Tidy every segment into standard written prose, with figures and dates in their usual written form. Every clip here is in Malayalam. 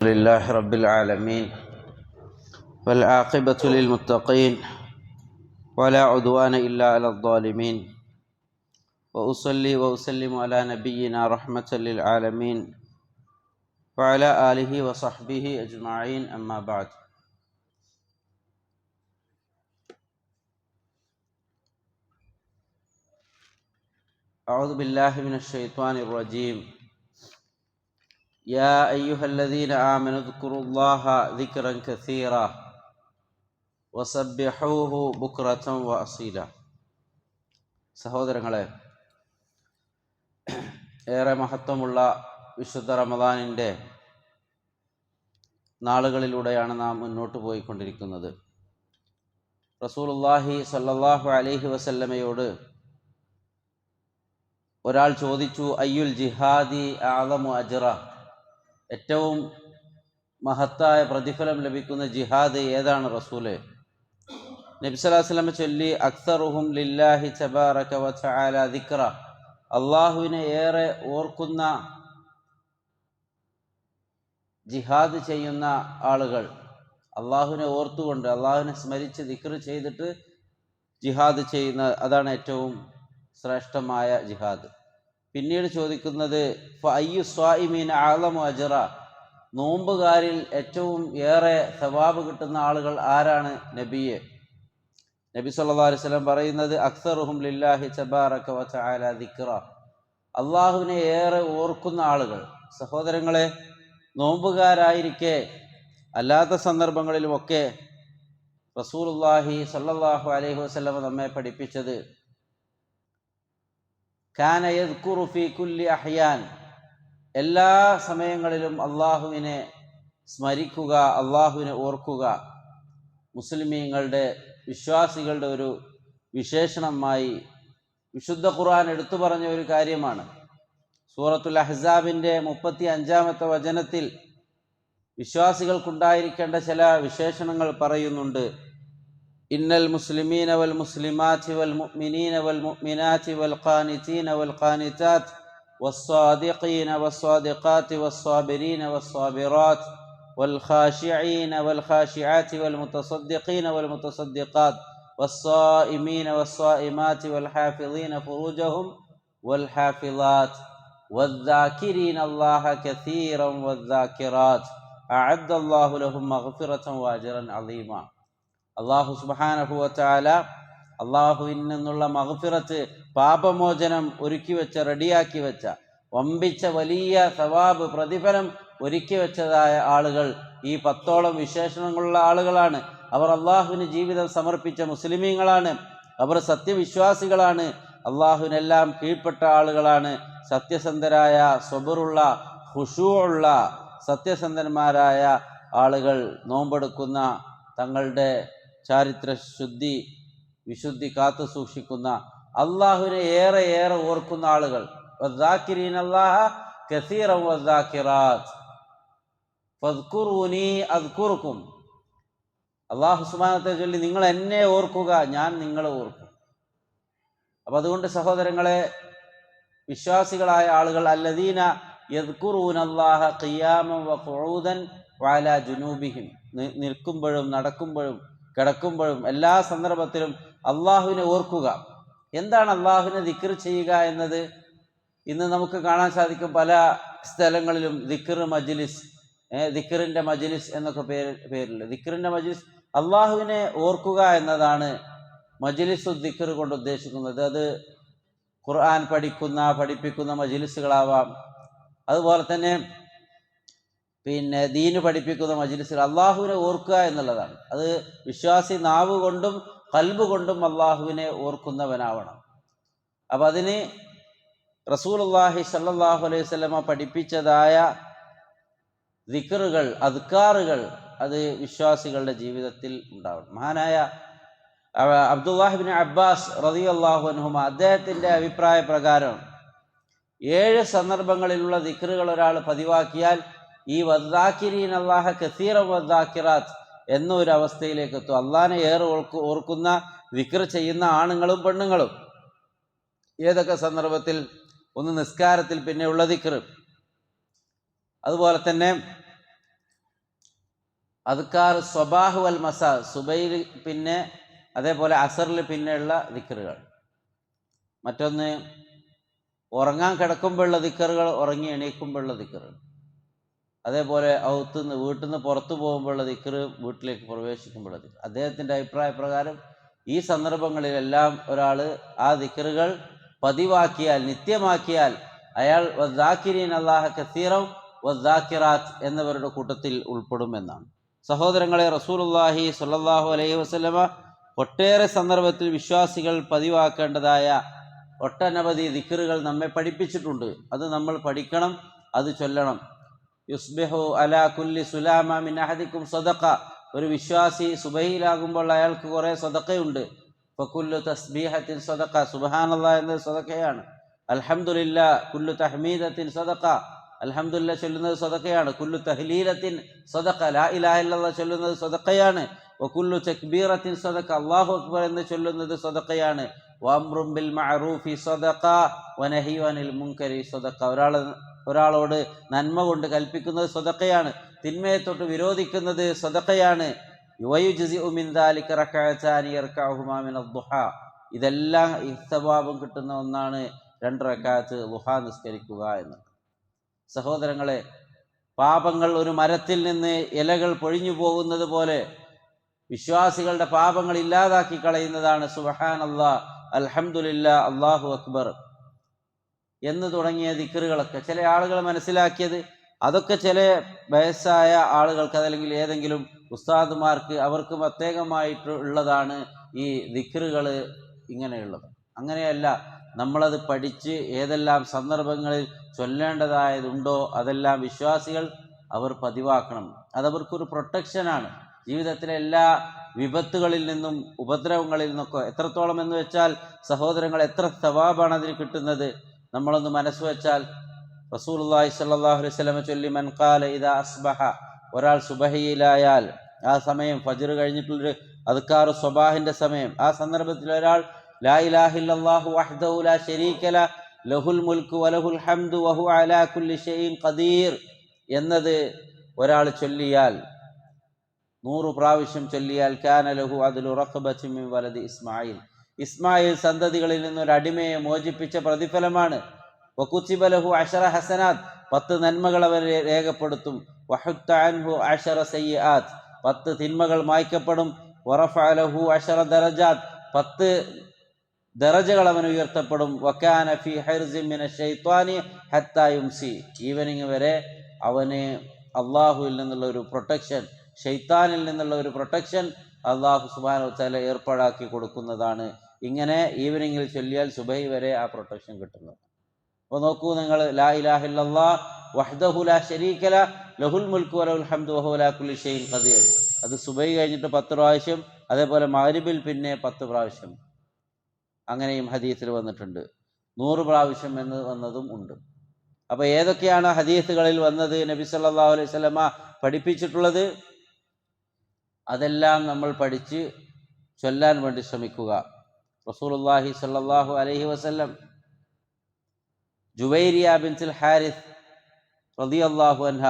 لله رب العالمين والعاقبة للمتقين ولا عدوان إلا على الظالمين وأصلي وأسلم على نبينا رحمة للعالمين وعلى آله وصحبه أجمعين أما بعد. أعوذ بالله من الشيطان الرجيم. يا أيها الذين آمنوا اذكروا الله ذكرا كثيرا وسبحوه بكرة وأصيلا. സഹോദരങ്ങളെ, ഏറെ മഹത്വമുള്ള വിശുദ്ധ റമദാനിൻ്റെ നാളുകളിലൂടെയാണ് നാം മുന്നോട്ട് പോയിക്കൊണ്ടിരിക്കുന്നത്. റസൂലുള്ളാഹി സ്വല്ലല്ലാഹു അലൈഹി വസല്ലമയോട് ഒരാൾ ചോദിച്ചു, അയ്യുൽ ജിഹാദി അഅ്ളമു അജ്റ, ഏറ്റവും മഹത്തായ പ്രതിഫലം ലഭിക്കുന്ന ജിഹാദ് ഏതാണ് റസൂലേ? നബി സല്ലല്ലാഹു അലൈഹി വസല്ലം ചൊല്ലി, അക്സറുഹും ലില്ലാഹി തബാറക വ തആല ദിക്റ, അള്ളാഹുവിനെ ഏറെ ഓർക്കുന്ന ജിഹാദ് ചെയ്യുന്ന ആളുകൾ, അള്ളാഹുവിനെ ഓർത്തുകൊണ്ട് അള്ളാഹുവിനെ സ്മരിച്ച് ദിക്ർ ചെയ്തിട്ട് ജിഹാദ് ചെയ്യുന്ന, അതാണ് ഏറ്റവും ശ്രേഷ്ഠമായ ജിഹാദ്. പിന്നീട് ചോദിക്കുന്നത്, ഫഅയ്യു സ്വായിമീന അഅ്ളമു അജ്റ, നോമ്പുകാരിൽ ഏറ്റവും ഏറെ സവാബ് കിട്ടുന്ന ആളുകൾ ആരാണ് നബിയെ? നബി സല്ലല്ലാഹു അലൈഹി വസല്ലം പറയുന്നത്, അക്സറുഹും ലില്ലാഹി തബാറക വ തആല ദിക്റ, അള്ളാഹുവിനെ ഏറെ ഓർക്കുന്ന ആളുകൾ. സഹോദരങ്ങളെ, നോമ്പുകാരായിരിക്കെ അല്ലാത്ത സന്ദർഭങ്ങളിലുമൊക്കെ റസൂലുള്ളാഹി സ്വല്ലല്ലാഹു അലൈഹി വസല്ലം നമ്മെ പഠിപ്പിച്ചത്, കാന യദ്കുറു ഫീ കുല്ലി അഹ്യാൻ, എല്ലാ സമയങ്ങളിലും അള്ളാഹുവിനെ സ്മരിക്കുക, അള്ളാഹുവിനെ ഓർക്കുക മുസ്ലിമീങ്ങളുടെ, വിശ്വാസികളുടെ ഒരു വിശേഷണമായി വിശുദ്ധ ഖുർആൻ എടുത്തു പറഞ്ഞ ഒരു കാര്യമാണ്. സൂറത്തുൽ അഹ്സാബിൻ്റെ 35-ാമത്തെ വചനത്തിൽ വിശ്വാസികൾക്കുണ്ടായിരിക്കേണ്ട ചില വിശേഷണങ്ങൾ പറയുന്നുണ്ട്. ഇന്നൽ മുസ്ലിമീന വൽ മുസ്ലിമാത്തി വൽ മുഅ്മിനീന വൽ മുഅ്മിനാത്തി വൽ ഖാനിതീന വൽ ഖാനിതാത്ത് വസ്സാദിഖീന വസ്സാദിഖാത്തി വസ്സാബിരീന വസ്സാബിറാത്ത് വൽ ഖാശിഈന വൽ ഖാശിആത്തി വൽ മുതസദ്ദിഖീന വൽ മുതസദ്ദിഖാത്ത് വസ്സായിമീന വസ്സായിമാത്തി വൽ ഹാഫിളീന ഫുറൂജഹും വൽ ഹാഫിളാത്ത് വദ്ദാകിരീന അല്ലാഹ കസീറൻ വദ്ദാകിറാത്ത് അഅദ്ദല്ലാഹു ലഹും മഗ്ഫിറതൻ വഅജ്റൻ അളീമ. അല്ലാഹു സുബ്ഹാനഹു വ തആല അല്ലാഹുവിൽ നിന്നുള്ള മഗ്ഫിറത്ത്, പാപമോചനം ഒരുക്കി വെച്ച, റെഡിയാക്കി വെച്ച, വമ്പിച്ച വലിയ സവാബ്, പ്രതിഫലം ഒരുക്കി വെച്ചതായ ആളുകൾ ഈ 10ഓളം വിശേഷണങ്ങളുള്ള ആളുകളാണ്. അവർ അള്ളാഹുവിന് ജീവിതം സമർപ്പിച്ച മുസ്ലിമീങ്ങളാണ്. അവർ സത്യവിശ്വാസികളാണ്. അള്ളാഹുവിനെല്ലാം കീഴ്പ്പെട്ട ആളുകളാണ്. സത്യസന്ധരായ, സ്വബറുള്ള, ഖുശൂഉള്ള സത്യസന്ധന്മാരായ ആളുകൾ, നോമ്പെടുക്കുന്ന, തങ്ങളുടെ ചാരിത്ര വിശുദ്ധി കാത്തു സൂക്ഷിക്കുന്ന, അള്ളാഹുവിനെ ഏറെ ഏറെ ഓർക്കുന്ന ആളുകൾ. വദ്ദാകിരീന അല്ലാഹ കസീറൻ വദ്ദാകിറാത്ത് ഫദ്കുറൂനി അദ്കുറുക്കും, അല്ലാഹു സുബ്ഹാനഹു വ തആല ചൊല്ലി, നിങ്ങൾ എന്നെ ഓർക്കുക, ഞാൻ നിങ്ങളെ ഓർക്കും. അപ്പം അതുകൊണ്ട് സഹോദരങ്ങളെ, വിശ്വാസികളായ ആളുകൾ അല്ലദീന യദ്കുറൂന അല്ലാഹ ഖിയാമൻ വ ഖുഊദൻ വഅലാ ജുനൂബിഹിം, നിൽക്കുമ്പോഴും നടക്കുമ്പോഴും കിടക്കുമ്പോഴും എല്ലാ സന്ദർഭത്തിലും അള്ളാഹുവിനെ ഓർക്കുക. എന്താണ് അള്ളാഹുവിനെ ദിക്ർ ചെയ്യുക എന്നത്? ഇന്ന് നമുക്ക് കാണാൻ സാധിക്കും പല സ്ഥലങ്ങളിലും ദിക്ർ മജ്ലിസ്, ദിക്റിൻ്റെ മജ്ലിസ് എന്നൊക്കെ പേരിൽ ദിക്റിൻ്റെ മജ്ലിസ്. അള്ളാഹുവിനെ ഓർക്കുക എന്നതാണ് മജ്ലിസു ദിക്ർ കൊണ്ട് ഉദ്ദേശിക്കുന്നത്. അത് ഖുർആൻ പഠിപ്പിക്കുന്ന മജ്ലിസുകളാവാം, അതുപോലെ തന്നെ ദീന് പഠിപ്പിക്കുന്ന മജ്ലിസുകൾ. അള്ളാഹുവിനെ ഓർക്കുക എന്നുള്ളതാണ്. അത് വിശ്വാസി നാവ് കൊണ്ടും ഖൽബ് കൊണ്ടും അള്ളാഹുവിനെ ഓർക്കുന്നവനാവണം. അപ്പം അതിന് റസൂലുള്ളാഹി സ്വല്ലല്ലാഹു അലൈഹി വസല്ലമ പഠിപ്പിച്ചതായ ദിക്റുകൾ, അദ്കാറുകൾ, അത് വിശ്വാസികളുടെ ജീവിതത്തിൽ ഉണ്ടാവണം. മഹാനായ അബ്ദുല്ലാഹി ഇബ്നു അബ്ബാസ് റളിയല്ലാഹു അൻഹുമ, അദ്ദേഹത്തിൻ്റെ അഭിപ്രായ പ്രകാരം 7 സന്ദർഭങ്ങളിലുള്ള ദിക്റുകൾ ഒരാൾ പതിവാക്കിയാൽ ഈ വദ്ദാകിരീന അല്ലാഹ കസീറൻ വദ്ദാകിറാത്ത് എന്നൊരു അവസ്ഥയിലേക്ക് എത്തും. അള്ളാഹിനെ ഏറെ ഓർക്കുന്ന ദിക്ർ ചെയ്യുന്ന ആണുങ്ങളും പെണ്ണുങ്ങളും. ഏതൊക്കെ സന്ദർഭത്തിൽ? ഒന്ന് നിസ്കാരത്തിൽ, പിന്നെയുള്ള ദിക്ർ, അതുപോലെ തന്നെ അദ്കാർ സ്വബാഹ് വൽ മസാ, സുബൈൽ പിന്നെ അതേപോലെ അസറിൽ പിന്നെയുള്ള ദിക്റുകൾ. മറ്റൊന്ന് ഉറങ്ങാൻ കിടക്കുമ്പോഴുള്ള ദിക്റുകൾ, ഉറങ്ങി എണീക്കുമ്പോഴുള്ള ദിക്റുകൾ. അതേപോലെ ഔത്തുനിന്ന് വീട്ടിൽ നിന്ന് പുറത്തു പോകുമ്പോഴുള്ള ദിക്റ്, വീട്ടിലേക്ക് പ്രവേശിക്കുമ്പോഴുള്ള ദിക്റ്. അദ്ദേഹത്തിൻ്റെ അഭിപ്രായ പ്രകാരം ഈ സന്ദർഭങ്ങളിലെല്ലാം ഒരാൾ ആ ദിക്റുകൾ പതിവാക്കിയാൽ, നിത്യമാക്കിയാൽ അയാൾ വദ്ദാക്കിരീൻ അല്ലാഹ കസീറൻ വദ്ദാക്കിറാത്ത് എന്നവരുടെ കൂട്ടത്തിൽ ഉൾപ്പെടുമെന്നാണ്. സഹോദരങ്ങളെ, റസൂലുള്ളാഹി സ്വല്ലല്ലാഹു അലൈഹി വസല്ലമ ഒട്ടേറെ സന്ദർഭത്തിൽ വിശ്വാസികൾ പതിവാക്കേണ്ടതായ ഒട്ടനവധി ദിക്റുകൾ നമ്മെ പഠിപ്പിച്ചിട്ടുണ്ട്. അത് നമ്മൾ പഠിക്കണം, അത് ചൊല്ലണം. യുസ്ബിഹു അലാ കുല്ലി സുലാമ മിൻ അഹദിക്കും സദഖ. ഒരു വിശ്വാസി സുബഹിയിലാകുമ്പോൾ അയാൾക്ക് കുറേ സദഖയുണ്ട്. ഫകുല്ലു തസ്ബീഹത്തിൻ സദഖ, സുബ്ഹാനല്ലാഹ് എന്നത് സദഖയാണ്. അൽഹംദുലില്ലാ കുല്ലു തഹ്മീദത്തിൻ സദഖ, അൽഹംദുലില്ലാ ചൊല്ലുന്നത് സദഖയാണ്. കുല്ലു തഹ്ലീലത്തിൻ സദഖ, ലാ ഇലാഹ ഇല്ലല്ലാഹ് ചൊല്ലുന്നത് സദഖയാണ്. വകുല്ലു തക്ബീറത്തിൻ സദഖ, അല്ലാഹു അക്ബർ എന്ന് ചൊല്ലുന്നത് സദഖയാണ്. വഅംറും ബിൽ മഅറൂഫി സദഖ വനഹ്യു അനിൽ മുൻകരി സദഖ. ഒരാളോട് നന്മ കൊണ്ട് കൽപ്പിക്കുന്നത് സദഖയാണ്, തിന്മയെ തൊട്ട് വിരോധിക്കുന്നത് സദഖയാണ്. വയുജ്സിഉ മിൻ ദാലിക റകഅതാനി യർകഉഹുമാ മിനദ്ദുഹാ. ഇതെല്ലാം ഇസ്തവാബും കിട്ടുന്ന ഒന്നാണ് 2 റകഅത്ത് ദുഹാ നിസ്കരിക്കുക എന്നത്. സഹോദരങ്ങളെ, പാപങ്ങൾ ഒരു മരത്തിൽ നിന്ന് ഇലകൾ പൊഴിഞ്ഞു പോകുന്നത് പോലെ വിശ്വാസികളുടെ പാപങ്ങൾ ഇല്ലാതാക്കി കളയുന്നതാണ് സുബ്ഹാനല്ലാഹ്, അൽഹംദുലില്ലാഹ്, അല്ലാഹു അക്ബർ എന്ന് തുടങ്ങിയ ദിക്റുകളൊക്കെ. ചില ആളുകൾ മനസ്സിലാക്കിയത് അതൊക്കെ ചില വയസ്സായ ആളുകൾക്ക് അതല്ലെങ്കിൽ ഏതെങ്കിലും ഉസ്താദുമാർക്ക് അവർക്ക് പ്രത്യേകമായിട്ട് ഉള്ളതാണ് ഈ ദിക്റുകൾ ഇങ്ങനെയുള്ളത്. അങ്ങനെയല്ല, നമ്മളത് പഠിച്ച് ഏതെല്ലാം സന്ദർഭങ്ങളിൽ ചൊല്ലേണ്ടതായതുണ്ടോ അതെല്ലാം വിശ്വാസികൾ അവർ പതിവാക്കണം. അതവർക്കൊരു പ്രൊട്ടക്ഷനാണ്. ജീവിതത്തിലെ എല്ലാ വിപത്തുകളിൽ നിന്നും ഉപദ്രവങ്ങളിൽ നിന്നൊക്കെ എത്രത്തോളം എന്ന് വെച്ചാൽ സഹോദരങ്ങൾ, എത്ര സവാബാണ് അതിന് കിട്ടുന്നത് നമ്മളൊന്ന് മനസ്സ് വെച്ചാൽ. റസൂലുള്ളാഹി സ്വല്ലല്ലാഹു അലൈഹി വസല്ലം ചൊല്ലി, മൻ ഖാല ഇദാ അസ്ബഹ, ഒരാൾ സുബഹിയിലായാൽ, ആ സമയം ഫജ്ർ കഴിഞ്ഞിട്ടുള്ളൊരു അദ്കാറു സ്വബാഹിന്റെ സമയം, ആ സന്ദർഭത്തിൽ ഒരാൾ ലാ ഇലാഹ ഇല്ലല്ലാഹു വഹ്ദഹു ലാ ശരീക ലഹു ലഹുൽ മുൽക്കു വലഹുൽ ഹംദു വഹുവ അലാ കുല്ലി ഷൈഇൻ ഖദീർ എന്നത് ഒരാൾ ചൊല്ലിയാൽ, 100 പ്രാവശ്യം ചൊല്ലിയാൽ, കാന ലഹു അദ്ലു റഖബത്തിൻ മിൻ വലദി ഇസ്മായിൽ, ഇസ്മായിൽ സന്തതികളിൽ നിന്നൊരു അടിമയെ മോചിപ്പിച്ച പ്രതിഫലമാണ്. വകുതിബ ലഹു 10 ഹസനാത്ത്, 10 നന്മകൾ അവൻ രേഖപ്പെടുത്തും. വഹുത്ത അൻഹു 10 സയ്യിആത്ത്, 10 തിന്മകൾ മായ്ക്കപ്പെടും. വറഫഅ ലഹു 10 ദറജാത്ത്, 10 ദറജകൾ അവൻ ഉയർത്തപ്പെടും. വകാന ഫീ ഹിർസിൻ മിനശ് ശൈത്വാനി ഹത്താ യുംസി, ഈവനിങ് വരെ അവന് അള്ളാഹുവിൽ നിന്നുള്ള ഒരു പ്രൊട്ടക്ഷൻ, ശൈത്താനിൽ നിന്നുള്ള ഒരു പ്രൊട്ടക്ഷൻ അള്ളാഹു സുബ്ഹാനഹു വ തആല ഏർപ്പാടാക്കി കൊടുക്കുന്നതാണ്. ഇങ്ങനെ ഈവനിങ്ങിൽ ചൊല്ലിയാൽ സുബഹി വരെ ആ പ്രൊട്ടക്ഷൻ കിട്ടുന്നത്. അപ്പോൾ നോക്കൂ നിങ്ങൾ, ലാ ഇലാഹ ഇല്ലല്ലാഹ് വഹ്ദഹു ലാ ശരീക ലഹു ലഹുൽ മുൽക്കു വലഹുൽ ഹംദു വഹുവ അലാ കുല്ലി ഷൈഇൻ ഖദീർ. അത് സുബഹി കഴിഞ്ഞിട്ട് 10 പ്രാവശ്യം, അതേപോലെ മഗ്രിബിൽ പിന്നെ 10 പ്രാവശ്യം, അങ്ങനെയും ഹദീസിൽ വന്നിട്ടുണ്ട്. 100 പ്രാവശ്യം എന്ന് വന്നതും ഉണ്ട്. അപ്പോൾ ഏതൊക്കെയാണ് ഹദീസുകളിൽ വന്നത്, നബി സല്ലല്ലാഹു അലൈഹി വസല്ലമ പഠിപ്പിച്ചിട്ടുള്ളത്, അതെല്ലാം നമ്മൾ പഠിച്ച് ചൊല്ലാൻ വേണ്ടി ശ്രമിക്കുക. റസൂലുള്ളാഹി സ്വല്ലല്ലാഹു അലൈഹി വസല്ലം ജുവൈരിയ ബിൻതുൽ ഹാരിസ് റളിയല്ലാഹു അൻഹ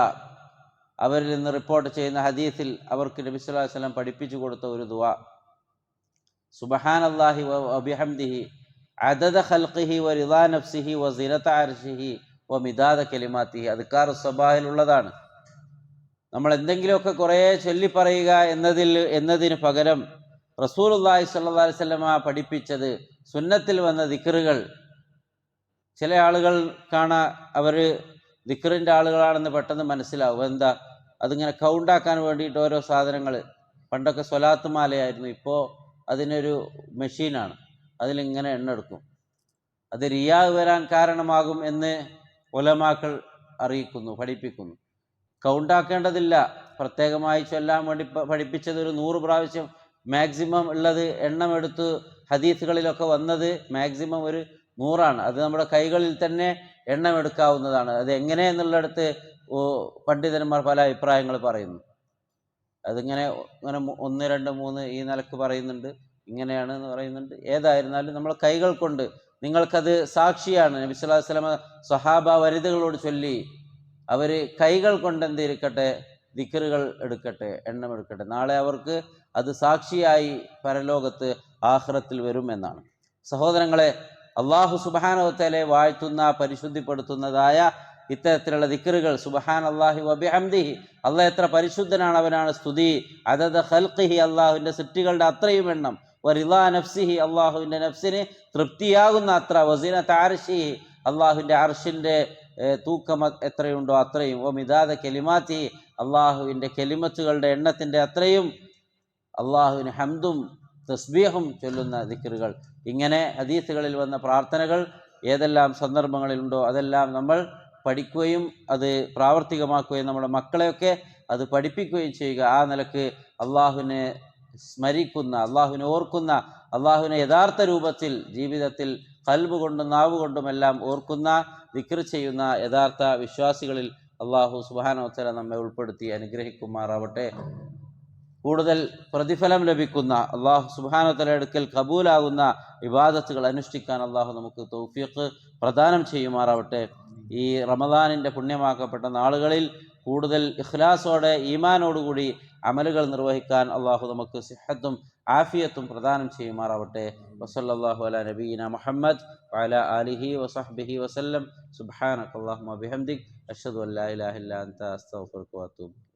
അവരിൽ നിന്ന് റിപ്പോർട്ട് ചെയ്യുന്ന ഹദീസിൽ അവർക്ക് നബി സല്ലല്ലാഹു അലൈഹി വസല്ലം പഠിപ്പിച്ചു കൊടുത്ത ഒരു ദുആ, സുബ്ഹാനല്ലാഹി വബിഹംദിഹി അദദ ഖൽഖിഹി വറിദാ നഫ്സിഹി വസിനത അർശിഹി വമിദാദ കലിമാത്തിഹി. അദ്കാറു സ്വബാഹിലുള്ളതാണ്. നമ്മൾ എന്തെങ്കിലുമൊക്കെ കുറേ ചൊല്ലിപ്പറയുക എന്നതിന് പകരം റസൂലുള്ളാഹി സ്വല്ലല്ലാഹു അലൈഹി വസല്ലമ പഠിപ്പിച്ചത് സുന്നത്തിൽ വന്ന ദിക്റുകൾ. ചില ആളുകൾ കാണാൻ അവർ ദിക്റിൻ്റെ ആളുകളാണെന്ന് പെട്ടെന്ന് മനസ്സിലാവും. എന്താ, അതിങ്ങനെ കൗണ്ടാക്കാൻ വേണ്ടിയിട്ട് ഓരോ സാധനങ്ങൾ, പണ്ടൊക്കെ സ്വലാത്ത് മാലയായിരുന്നു, ഇപ്പോൾ അതിനൊരു മെഷീനാണ്, അതിലിങ്ങനെ എണ്ണെടുക്കും. അത് റിയാ വരാൻ കാരണമാകും എന്ന് ഉലമാക്കൾ അറിയിക്കുന്നു, പഠിപ്പിക്കുന്നു. കൗണ്ടാക്കേണ്ടതില്ല, പ്രത്യേകമായി ചൊല്ലാൻ വേണ്ടി പഠിപ്പിച്ചത് ഒരു 100 പ്രാവശ്യം മാക്സിമം ഉള്ളത് എണ്ണമെടുത്ത് ഹദീസുകളിലൊക്കെ വന്നത് മാക്സിമം ഒരു 100ആണ്. അത് നമ്മുടെ കൈകളിൽ തന്നെ എണ്ണമെടുക്കാവുന്നതാണ്. അത് എങ്ങനെയെന്നുള്ളിടത്ത് പണ്ഡിതന്മാർ പല അഭിപ്രായങ്ങൾ പറയുന്നു. അതിങ്ങനെ ഇങ്ങനെ 1, 2, 3 ഈ നിലക്ക് പറയുന്നുണ്ട്, ഇങ്ങനെയാണ് എന്ന് പറയുന്നുണ്ട്. ഏതായിരുന്നാലും നമ്മൾ കൈകൾ കൊണ്ട്, നിങ്ങൾക്കത് സാക്ഷിയാണ്. നബി സല്ലല്ലാഹു അലൈഹി വസല്ലമ സ്വഹാബ വനിതകളോട് ചൊല്ലി, അവർ കൈകൾ കൊണ്ട് എന്തിരിക്കട്ടെ ദിക്റുകൾ എടുക്കട്ടെ, എണ്ണമെടുക്കട്ടെ. നാളെ അവർക്ക് അത് സാക്ഷിയായി പരലോകത്ത് ആഖിറത്തിൽ വരും എന്നാണ്. സഹോദരങ്ങളെ, അള്ളാഹു സുബ്ഹാനഹു വ തആലയെ വാഴ്ത്തുന്ന പരിശുദ്ധിപ്പെടുത്തുന്നതായ ഇത്തരത്തിലുള്ള ദിക്റുകൾ, സുബ്ഹാനല്ലാഹി വബിഹംദിഹി, അള്ളാഹ് എത്ര പരിശുദ്ധനാണ്, അവനാണ് സ്തുതി. അദദ ഖൽഖിഹി, അള്ളാഹുവിൻ്റെ സൃഷ്ടികളുടെ അത്രയും എണ്ണം. വറിളാ നഫ്സിഹി, അള്ളാഹുവിൻ്റെ നഫ്സിന് തൃപ്തിയാകുന്ന അത്ര. വസിനത അർശിഹി, അള്ളാഹുവിൻ്റെ അർഷിൻ്റെ തൂക്കം എത്രയുണ്ടോ അത്രയും. ഓ മിദാദ കലിമാത്തിഹി, അള്ളാഹുവിൻ്റെ കലിമത്തുകളുടെ എണ്ണത്തിൻ്റെ അത്രയും അള്ളാഹുവിന് ഹംദും തസ്ബീഹും ചൊല്ലുന്ന ദിക്റുകൾ. ഇങ്ങനെ ഹദീസുകളിൽ വന്ന പ്രാർത്ഥനകൾ ഏതെല്ലാം സന്ദർഭങ്ങളിലുണ്ടോ അതെല്ലാം നമ്മൾ പഠിക്കുകയും അത് പ്രാവർത്തികമാക്കുകയും നമ്മുടെ മക്കളെയൊക്കെ അത് പഠിപ്പിക്കുകയും ചെയ്യുക. ആ നിലക്ക് അള്ളാഹുവിനെ സ്മരിക്കുന്ന, അള്ളാഹുവിനെ ഓർക്കുന്ന, അള്ളാഹുവിനെ യഥാർത്ഥ രൂപത്തിൽ ജീവിതത്തിൽ ഖൽബ് കൊണ്ടും നാവ് കൊണ്ടുമെല്ലാം ഓർക്കുന്ന, ദിക്ർ ചെയ്യുന്ന യഥാർത്ഥ വിശ്വാസികളിൽ അള്ളാഹു സുബ്ഹാനഹു വ തആല നമ്മെ ഉൾപ്പെടുത്തി അനുഗ്രഹിക്കുമാറാവട്ടെ. കൂടുതൽ പ്രതിഫലം ലഭിക്കുന്ന, അള്ളാഹു സുബ്ഹാനഹു വ തആലയുടെ അടുക്കൽ കബൂലാകുന്ന ഇബാദത്തുകൾ അനുഷ്ഠിക്കാൻ അള്ളാഹു നമുക്ക് തൗഫീഖ് പ്രദാനം ചെയ്യുമാറാവട്ടെ. ഈ റമദാനിൻ്റെ പുണ്യമാക്കപ്പെട്ട നാളുകളിൽ കൂടുതൽ ഇഖ്ലാസോടെ ഈമാനോടുകൂടി അമലുകൾ നിർവഹിക്കാൻ അള്ളാഹു നമുക്ക് സിഹത്തും ആഫിയത്തും പ്രദാനം ചെയ്യുമാറാവട്ടെ. വസല്ലല്ലാഹു അലാ നബിയിന മുഹമ്മദ് വഅലാ ആലിഹി വസഹ്ബിഹി വസല്ലം. സുബ്ഹാനക അല്ലാഹുമ്മ ബിഹംദിക് അഷ്ഹദു അൻ ലാ ഇലാഹ ഇല്ലാ അൻത അസ്തഗ്ഫിറുക വഅതൂബു